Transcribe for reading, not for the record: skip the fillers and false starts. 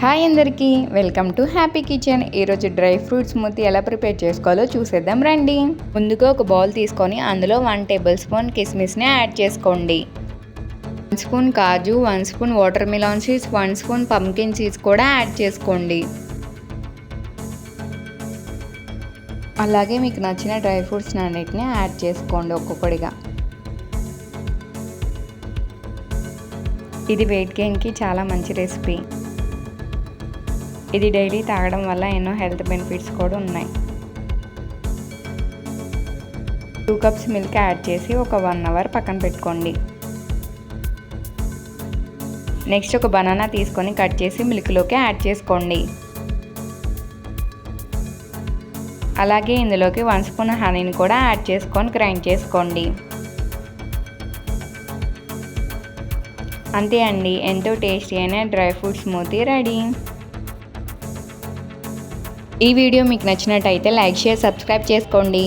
Hi అందరికీ, welcome to happy kitchen. ఈరోజు dry fruit smoothie ఎలా ప్రిపేర్ చేసుకోవాలో చూసేద్దాం రండి. ముందుగా ఒక బౌల్ తీసుకొని అందులో 1 టేబుల్ స్పూన్ కిస్మిస్ని యాడ్ చేసుకోండి. 1 స్పూన్ కాజు, 1 spoon watermelon seeds, 1 spoon pumpkin seeds కూడా యాడ్ చేసుకోండి. అలాగే మీకు నచ్చిన డ్రై ఫ్రూట్స్ అన్నిటిని యాడ్ చేసుకోండి ఒక్కొక్కటిగా. ఇది వెయిట్ గెయిన్కి చాలా మంచి రెసిపీ. ఇది డైలీ తాగడం వల్ల ఎన్నో హెల్త్ బెనిఫిట్స్ కూడా ఉన్నాయి. 2 కప్స్ మిల్క్ యాడ్ చేసి ఒక 1 అవర్ పక్కన పెట్టుకోండి. నెక్స్ట్ ఒక బనానా తీసుకొని కట్ చేసి మిల్క్లోకి యాడ్ చేసుకోండి. అలాగే ఇందులోకి 1 స్పూన్ హనీని కూడా యాడ్ చేసుకొని గ్రైండ్ చేసుకోండి. అంతే అండి, ఎంతో టేస్టీ అయిన డ్రై ఫ్రూట్ స్మూతీ రెడీ. ఈ వీడియో మీకు నచ్చినట్టయితే లైక్, షేర్, సబ్స్క్రైబ్ చేసుకోండి.